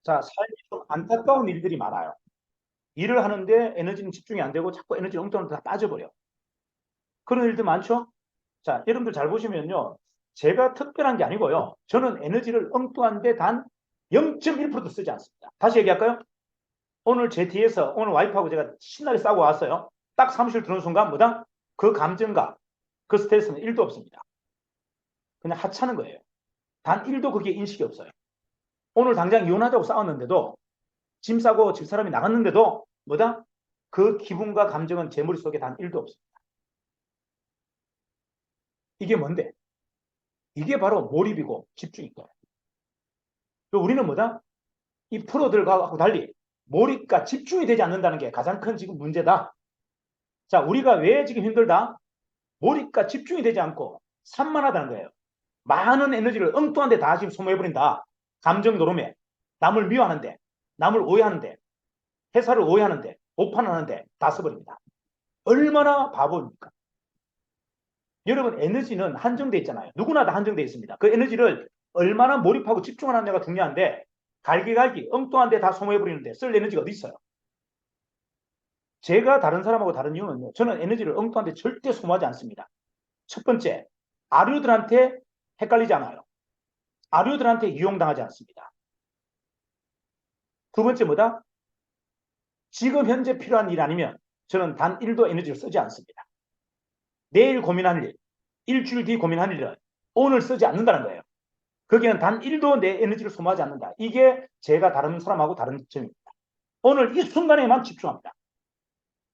자, 삶이 좀 안타까운 일들이 많아요. 일을 하는데 에너지는 집중이 안 되고 자꾸 에너지 엉뚱한 데 다 빠져버려. 그런 일들 많죠? 자, 여러분들 잘 보시면요. 제가 특별한 게 아니고요. 저는 에너지를 엉뚱한데 단 0.1%도 쓰지 않습니다. 다시 얘기할까요? 오늘 제 뒤에서 오늘 와이프하고 제가 신나게 싸우고 왔어요. 딱 사무실 들어오는 순간 뭐다? 그 감정과 그 스트레스는 1도 없습니다. 그냥 하찮은 거예요. 단 1도 그게 인식이 없어요. 오늘 당장 이혼하자고 싸웠는데도 짐 싸고 집사람이 나갔는데도 뭐다? 그 기분과 감정은 제 머릿속에 단 1도 없습니다. 이게 뭔데? 이게 바로 몰입이고 집중인 거예요. 우리는 뭐다? 이 프로들과 달리 몰입과 집중이 되지 않는다는 게 가장 큰 지금 문제다. 자, 우리가 왜 지금 힘들다? 몰입과 집중이 되지 않고 산만하다는 거예요. 많은 에너지를 엉뚱한 데 다 지금 소모해버린다. 감정 노름에, 남을 미워하는데, 남을 오해하는데, 회사를 오해하는데, 오판하는데 다 써버립니다. 얼마나 바보입니까? 여러분, 에너지는 한정돼 있잖아요. 누구나 다 한정돼 있습니다. 그 에너지를 얼마나 몰입하고 집중하느냐가 중요한데 갈기갈기 엉뚱한 데 다 소모해버리는데 쓸 에너지가 어디 있어요? 제가 다른 사람하고 다른 이유는요. 저는 에너지를 엉뚱한 데 절대 소모하지 않습니다. 첫 번째, 아류들한테 헷갈리지 않아요. 아류들한테 이용당하지 않습니다. 두 번째 뭐다? 지금 현재 필요한 일 아니면 저는 단 1도 에너지를 쓰지 않습니다. 내일 고민할 일, 일주일 뒤 고민할 일은 오늘 쓰지 않는다는 거예요. 거기는 단 1도 내 에너지를 소모하지 않는다. 이게 제가 다른 사람하고 다른 점입니다. 오늘 이 순간에만 집중합니다.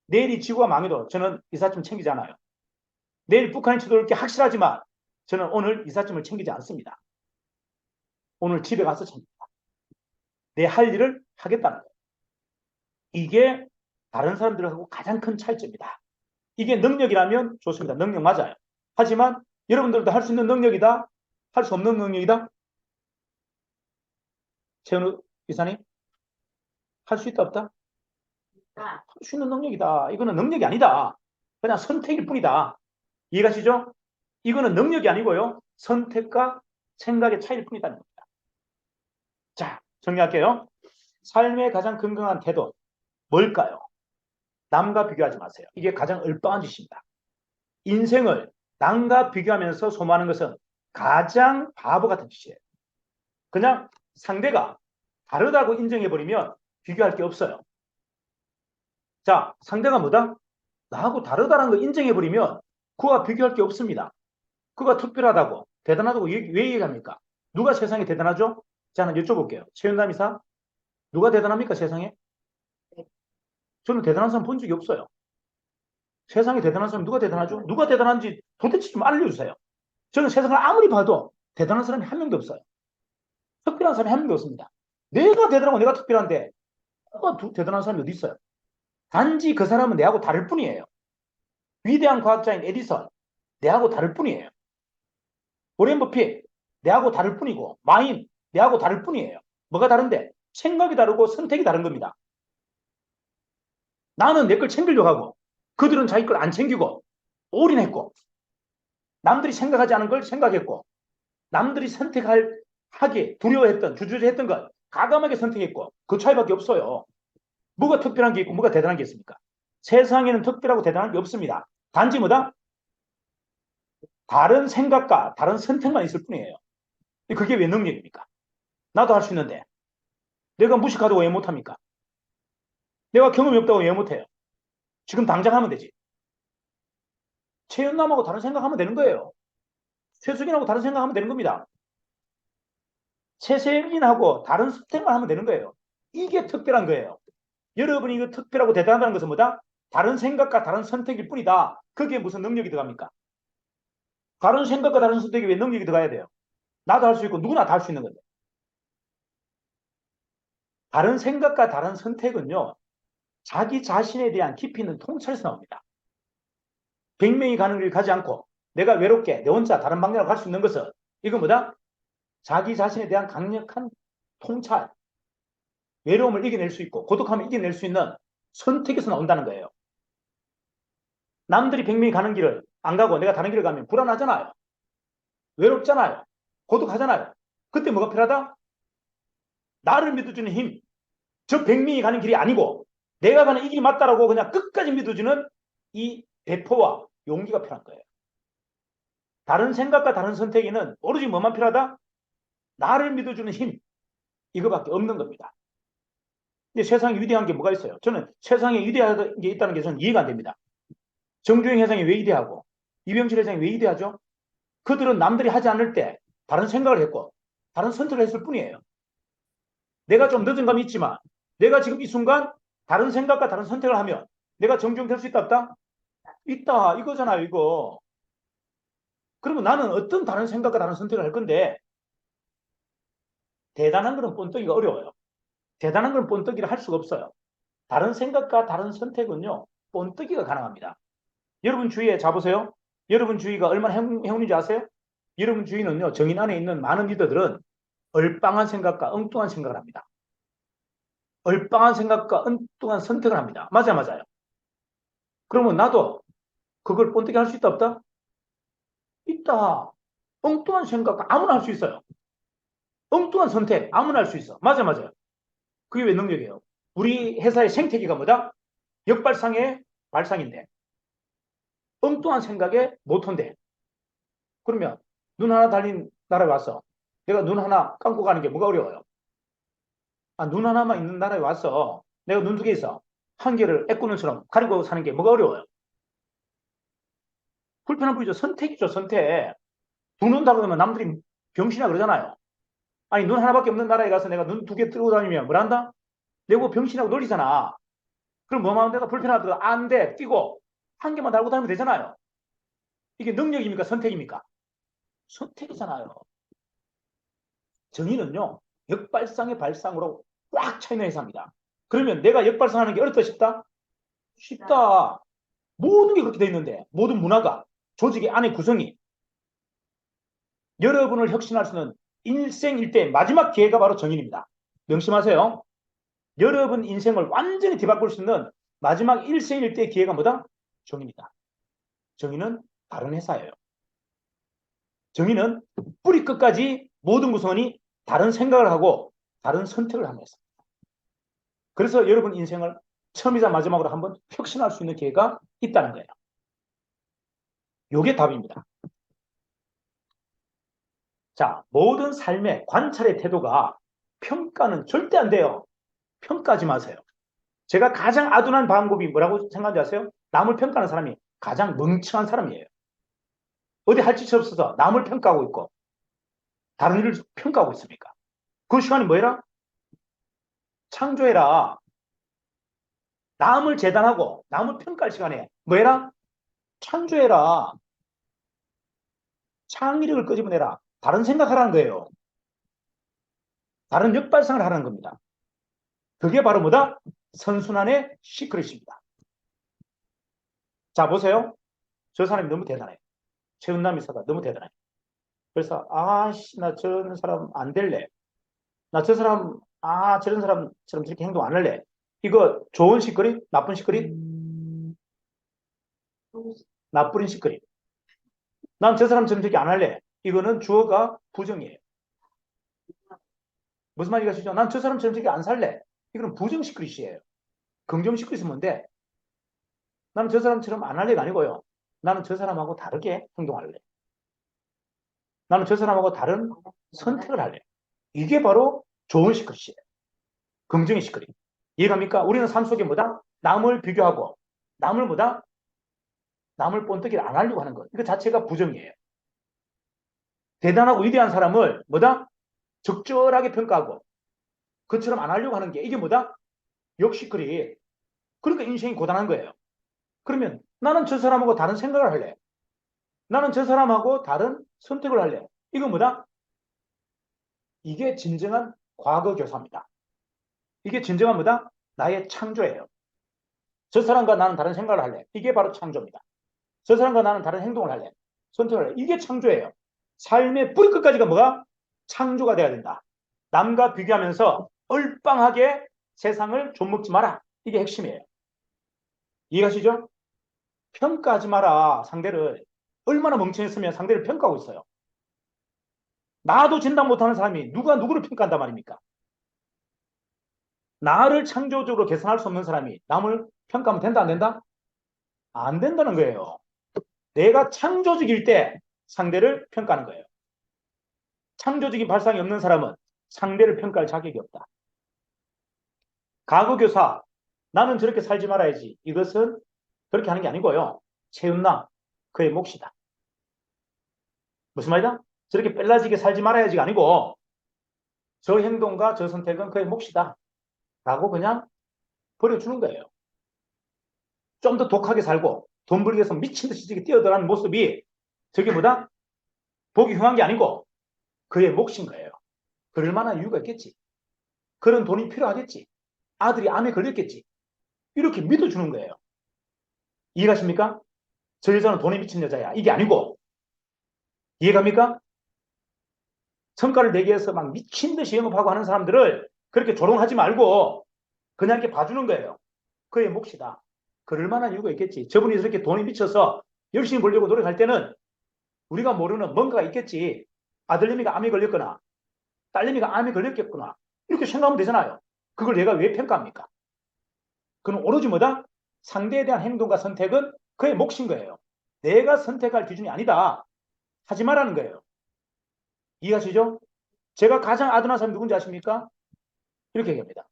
내일이 지구가 망해도 저는 이삿짐 챙기지 않아요. 내일 북한이 쳐들어올 게 확실하지만 저는 오늘 이삿짐을 챙기지 않습니다. 오늘 집에 가서 챙깁니다. 내 할 일을 하겠다는 거예요. 이게 다른 사람들하고 가장 큰 차이점이다. 이게 능력이라면 좋습니다. 능력 맞아요. 하지만 여러분들도 할 수 있는 능력이다? 할 수 없는 능력이다? 최현우 이사님? 할 수 있다 없다? 할 수 있는 능력이다. 이거는 능력이 아니다. 그냥 선택일 뿐이다. 이해가시죠? 이거는 능력이 아니고요. 선택과 생각의 차이일 뿐이다는 겁니다. 자, 정리할게요. 삶의 가장 건강한 태도 뭘까요? 남과 비교하지 마세요. 이게 가장 얼빵한 짓입니다. 인생을 남과 비교하면서 소모하는 것은 가장 바보 같은 짓이에요. 그냥 상대가 다르다고 인정해버리면 비교할 게 없어요. 자, 상대가 뭐다? 나하고 다르다는 걸 인정해버리면 그와 비교할 게 없습니다. 그가 특별하다고, 대단하다고 왜 얘기합니까? 누가 세상에 대단하죠? 자, 하나 여쭤볼게요. 최윤남 이사, 누가 대단합니까, 세상에? 저는 대단한 사람 본 적이 없어요. 세상에 대단한 사람 누가 대단하죠? 누가 대단한지 도대체 좀 알려주세요. 저는 세상을 아무리 봐도 대단한 사람이 한 명도 없어요. 특별한 사람이 한 명도 없습니다. 내가 대단하고 내가 특별한데 대단한 사람이 어디 있어요? 단지 그 사람은 내하고 다를 뿐이에요. 위대한 과학자인 에디선, 내하고 다를 뿐이에요. 오렌 버핏, 내하고 다를 뿐이고, 마인, 내하고 다를 뿐이에요. 뭐가 다른데? 생각이 다르고 선택이 다른 겁니다. 나는 내 걸 챙기려고 하고, 그들은 자기 걸 안 챙기고, 올인했고, 남들이 생각하지 않은 걸 생각했고, 남들이 하기 두려워했던, 주저했던 걸 과감하게 선택했고, 그 차이밖에 없어요. 뭐가 특별한 게 있고, 뭐가 대단한 게 있습니까? 세상에는 특별하고 대단한 게 없습니다. 단지 뭐다? 다른 생각과 다른 선택만 있을 뿐이에요. 그게 왜 능력입니까? 나도 할 수 있는데 내가 무식하다고 왜 못합니까? 내가 경험이 없다고 왜 못해요? 지금 당장 하면 되지. 최연남하고 다른 생각하면 되는 거예요. 최수진하고 다른 생각하면 되는 겁니다. 최세민하고 다른 선택만 하면 되는 거예요. 이게 특별한 거예요. 여러분이 이거 특별하고 대단하다는 것은 뭐다? 다른 생각과 다른 선택일 뿐이다. 그게 무슨 능력이 들어갑니까? 다른 생각과 다른 선택이 왜 능력이 들어가야 돼요? 나도 할 수 있고 누구나 다 할 수 있는 건데. 다른 생각과 다른 선택은요. 자기 자신에 대한 깊이 있는 통찰에서 나옵니다. 100명이 가는 길 가지 않고 내가 외롭게 내 혼자 다른 방향으로 갈 수 있는 것은 이건 뭐다? 자기 자신에 대한 강력한 통찰, 외로움을 이겨낼 수 있고 고독함을 이겨낼 수 있는 선택에서 나온다는 거예요. 남들이 100명이 가는 길을 안 가고 내가 다른 길을 가면 불안하잖아요. 외롭잖아요. 고독하잖아요. 그때 뭐가 필요하다? 나를 믿어주는 힘, 저 백명이 가는 길이 아니고 내가 가는 이 길이 맞다라고 그냥 끝까지 믿어주는 이 배포와 용기가 필요한 거예요. 다른 생각과 다른 선택에는 오로지 뭐만 필요하다? 나를 믿어주는 힘, 이거밖에 없는 겁니다. 근데 세상에 위대한 게 뭐가 있어요? 저는 세상에 위대한 게 있다는 게 저는 이해가 안 됩니다. 정주행 회장이 왜 위대하고 이병철 회장이 왜 위대하죠? 그들은 남들이 하지 않을 때 다른 생각을 했고 다른 선택을 했을 뿐이에요. 내가 좀 늦은 감이 있지만 내가 지금 이 순간 다른 생각과 다른 선택을 하면 내가 정주행 될 수 있다 없다? 있다 이거잖아요 이거. 그러면 나는 어떤 다른 생각과 다른 선택을 할 건데 대단한 거는 본떠기가 어려워요. 대단한 건 본떠기를 할 수가 없어요. 다른 생각과 다른 선택은요 본떠기가 가능합니다. 여러분 주위에 자보세요. 여러분 주위가 얼마나 행운인지 아세요? 여러분 주위는요 정인 안에 있는 많은 리더들은 얼빵한 생각과 엉뚱한 생각을 합니다. 얼빵한 생각과 엉뚱한 선택을 합니다. 맞아요. 그러면 나도 그걸 본떠기 할 수 있다 없다? 있다. 엉뚱한 생각 아무나 할 수 있어요. 엉뚱한 선택 아무나 할 수 있어. 맞아요. 그게 왜 능력이에요? 우리 회사의 생태계가 뭐다? 역발상의 발상인데 엉뚱한 생각의 모토인데 그러면 눈 하나 달린 나라에 와서 내가 눈 하나 감고 가는 게 뭐가 어려워요? 눈 하나만 있는 나라에 와서 내가 눈 두 개 있어. 한 개를 애꾸눈처럼 가리고 사는 게 뭐가 어려워요? 불편한 부이죠. 선택이죠. 선택. 두 눈 다 그러면 남들이 병신이라 그러잖아요. 아니 눈 하나밖에 없는 나라에 가서 내가 눈 두 개 들고 다니면 뭘 한다? 내가 병신이라고 놀리잖아. 그럼 뭐만 하면 내가 불편하더라도 안 돼. 뛰고 한 개만 달고 다니면 되잖아요. 이게 능력입니까? 선택입니까? 선택이잖아요. 정의는요. 역발상의 발상으로 꽉 차있는 회사입니다. 그러면 내가 역발상하는 게 어렵다 싶다? 쉽다. 모든 게 그렇게 돼 있는데 모든 문화가 조직의 안의 구성이 여러분을 혁신할 수 있는 일생일대의 마지막 기회가 바로 정인입니다. 명심하세요. 여러분 인생을 완전히 뒤바꿀 수 있는 마지막 일생일대의 기회가 뭐다? 정의입니다. 정의는 다른 회사예요. 정의는 뿌리 끝까지 모든 구성원이 다른 생각을 하고 다른 선택을 하는 회사입니다. 그래서 여러분 인생을 처음이자 마지막으로 한번 혁신할 수 있는 기회가 있다는 거예요. 이게 답입니다. 자, 모든 삶의 관찰의 태도가 평가는 절대 안 돼요. 평가하지 마세요. 제가 가장 아둔한 방법이 뭐라고 생각하지 아세요? 남을 평가하는 사람이 가장 멍청한 사람이에요. 어디 할 짓이 없어서 남을 평가하고 있고 다른 일을 평가하고 있습니까? 그 시간이 뭐해라? 창조해라. 남을 재단하고 남을 평가할 시간에 뭐해라? 창조해라. 창의력을 끄집어내라. 다른 생각하라는 거예요. 다른 역발상을 하라는 겁니다. 그게 바로 뭐다? 선순환의 시크릿입니다. 자, 보세요. 저 사람이 너무 대단해. 최은남 이사가 너무 대단해. 그래서 아씨 나 저런 사람 안 될래. 나 저 사람 저런 사람처럼 저렇게 행동 안 할래. 이거 좋은 시크릿? 나쁜 시크릿? 나쁜 시크릿. 난 저 사람처럼 저렇게 안 할래. 이거는 주어가 부정이에요. 무슨 말인지 아시죠? 난 저 사람처럼 저렇게 안 살래. 이거는 부정 시크릿이에요. 긍정 시크릿은 뭔데? 나는 저 사람처럼 안 할래가 아니고요. 나는 저 사람하고 다르게 행동할래. 나는 저 사람하고 다른 선택을 할래. 이게 바로 좋은 시크릿이에요. 긍정의 시크릿. 이해갑니까? 우리는 삶 속에 뭐다? 남을 비교하고 남을 뭐다? 남을 본뜨기를 안 하려고 하는 것. 이거 자체가 부정이에요. 대단하고 위대한 사람을 뭐다? 적절하게 평가하고 그처럼 안 하려고 하는 게 이게 뭐다? 역시크릿. 그러니까 인생이 고단한 거예요. 그러면 나는 저 사람하고 다른 생각을 할래. 나는 저 사람하고 다른 선택을 할래. 이건 뭐다? 이게 진정한 과거 교사입니다. 이게 진정한 뭐다? 나의 창조예요. 저 사람과 나는 다른 생각을 할래. 이게 바로 창조입니다. 저 사람과 나는 다른 행동을 할래. 선택을 할래. 이게 창조예요. 삶의 뿌리 끝까지가 뭐가? 창조가 돼야 된다. 남과 비교하면서 얼빵하게 세상을 좀먹지 마라. 이게 핵심이에요. 이해가시죠? 평가하지 마라. 상대를. 얼마나 멍청했으면 상대를 평가하고 있어요. 나도 진단 못하는 사람이 누가 누구를 평가한단 말입니까? 나를 창조적으로 개선할 수 없는 사람이 남을 평가하면 된다, 안 된다? 안 된다는 거예요. 내가 창조적일 때 상대를 평가하는 거예요. 창조적인 발상이 없는 사람은 상대를 평가할 자격이 없다. 가구교사, 나는 저렇게 살지 말아야지. 이것은 그렇게 하는 게 아니고요. 채운남, 그의 몫이다. 무슨 말이다? 저렇게 뺄라지게 살지 말아야지가 아니고 저 행동과 저 선택은 그의 몫이다. 라고 그냥 버려주는 거예요. 좀 더 독하게 살고 돈 벌기 위해서 미친 듯이 뛰어들어가는 모습이 저게 뭐다? 보기 흉한 게 아니고 그의 몫인 거예요. 그럴 만한 이유가 있겠지. 그런 돈이 필요하겠지. 아들이 암에 걸렸겠지. 이렇게 믿어주는 거예요. 이해가십니까? 저 여자는 돈에 미친 여자야. 이게 아니고 이해갑니까? 성과를 내기 위해서 막 미친 듯이 영업하고 하는 사람들을 그렇게 조롱하지 말고 그냥 이렇게 봐주는 거예요. 그의 몫이다. 그럴 만한 이유가 있겠지. 저분이 저렇게 돈에 미쳐서 열심히 벌려고 노력할 때는 우리가 모르는 뭔가가 있겠지. 아들내미가 암에 걸렸거나 딸내미가 암에 걸렸겠구나. 이렇게 생각하면 되잖아요. 그걸 내가 왜 평가합니까? 그는 오로지 뭐다? 상대에 대한 행동과 선택은 그의 몫인 거예요. 내가 선택할 기준이 아니다. 하지 말라는 거예요. 이해하시죠? 제가 가장 아둔한 사람이 누군지 아십니까? 이렇게 얘기합니다.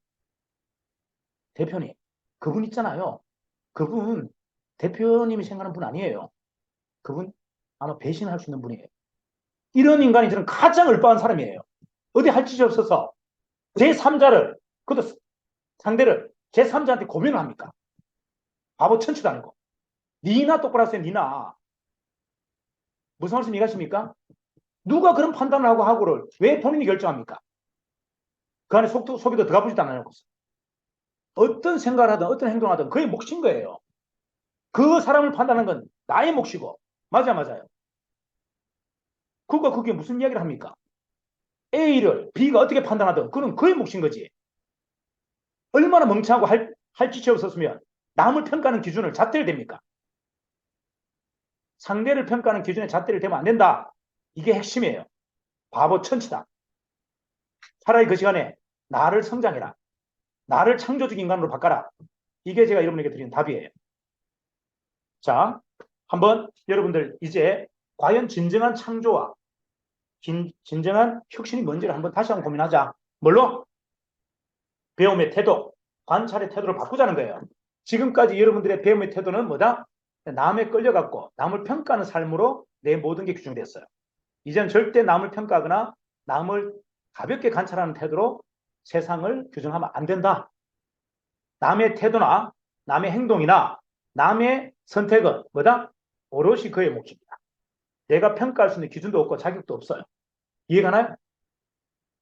대표님, 그분 있잖아요. 그분 대표님이 생각하는 분 아니에요. 그분 아마 배신할 수 있는 분이에요. 이런 인간이 저는 가장 얼빠한 사람이에요. 어디 할 짓이 없어서 제3자를, 그것도 상대를 제3자한테 고민을 합니까? 바보 천치도 아니고. 니나 똑바로 하세요, 니나. 무슨 말씀 이해하십니까? 누가 그런 판단을 하고를 왜 본인이 결정합니까? 그 안에 속이 더 들어가 보지도 않아요. 어떤 생각을 하든 어떤 행동을 하든 그의 몫인 거예요. 그 사람을 판단하는 건 나의 몫이고. 맞아요. 그게 무슨 이야기를 합니까? A를 B가 어떻게 판단하든 그는 그의 몫인 거지. 얼마나 멍청하고 할 짓이 없었으면 남을 평가하는 기준을 잣대를 댑니까? 상대를 평가하는 기준에 잣대를 대면 안 된다. 이게 핵심이에요. 바보 천치다. 차라리 그 시간에 나를 성장해라. 나를 창조적 인간으로 바꿔라. 이게 제가 여러분에게 드리는 답이에요. 자, 한번 여러분들 이제 과연 진정한 창조와 진정한 혁신이 뭔지를 한번 다시 한번 고민하자. 뭘로? 배움의 태도, 관찰의 태도를 바꾸자는 거예요. 지금까지 여러분들의 배움의 태도는 뭐다? 남에 끌려갖고 남을 평가하는 삶으로 내 모든 게 규정됐어요. 이제는 절대 남을 평가하거나 남을 가볍게 관찰하는 태도로 세상을 규정하면 안 된다. 남의 태도나 남의 행동이나 남의 선택은 뭐다? 오롯이 그의 몫입니다. 내가 평가할 수 있는 기준도 없고 자격도 없어요. 이해가나요?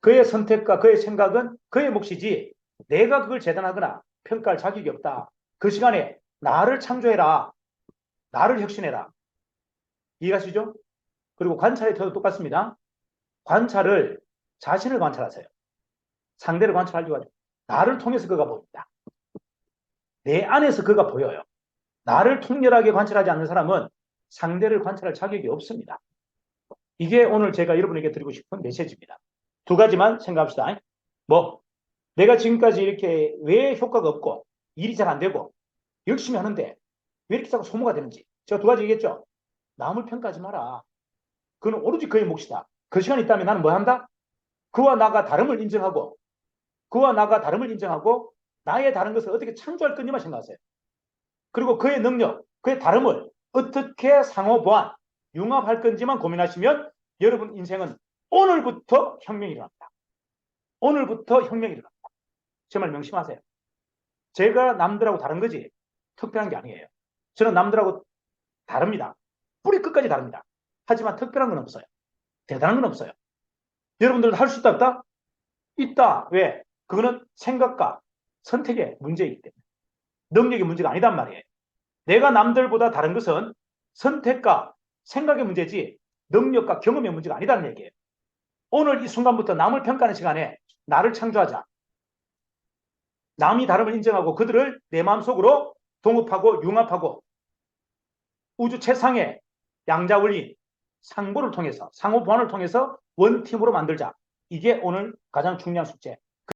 그의 선택과 그의 생각은 그의 몫이지 내가 그걸 재단하거나 평가할 자격이 없다. 그 시간에 나를 창조해라. 나를 혁신해라. 이해가시죠? 그리고 관찰의 태도 똑같습니다. 관찰을 자신을 관찰하세요. 상대를 관찰하려고 하죠. 나를 통해서 그가 보입니다. 내 안에서 그가 보여요. 나를 통렬하게 관찰하지 않는 사람은 상대를 관찰할 자격이 없습니다. 이게 오늘 제가 여러분에게 드리고 싶은 메시지입니다. 두 가지만 생각합시다. 내가 지금까지 이렇게 왜 효과가 없고 일이 잘 안 되고 열심히 하는데 왜 이렇게 자꾸 소모가 되는지 제가 두 가지 얘기했죠. 남을 평가하지 마라. 그는 오로지 그의 몫이다. 그 시간이 있다면 나는 뭐 한다? 그와 나가 다름을 인정하고 나의 다른 것을 어떻게 창조할 건지만 생각하세요. 그리고 그의 능력, 그의 다름을 어떻게 상호 보완, 융합할 건지만 고민하시면 여러분 인생은 오늘부터 혁명이 일어납니다. 오늘부터 혁명이 일어납니다. 정말 명심하세요. 제가 남들하고 다른 거지 특별한 게 아니에요. 저는 남들하고 다릅니다. 뿌리 끝까지 다릅니다. 하지만 특별한 건 없어요. 대단한 건 없어요. 여러분들도 할 수 있다 없다? 있다. 왜? 그거는 생각과 선택의 문제이기 때문에. 능력의 문제가 아니단 말이에요. 내가 남들보다 다른 것은 선택과 생각의 문제지 능력과 경험의 문제가 아니다는 얘기예요. 오늘 이 순간부터 남을 평가하는 시간에 나를 창조하자. 남이 다름을 인정하고 그들을 내 마음속으로 동업하고 융합하고 우주 최상의 양자원리 상보를 통해서 상호 보완을 통해서 원팀으로 만들자. 이게 오늘 가장 중요한 숙제.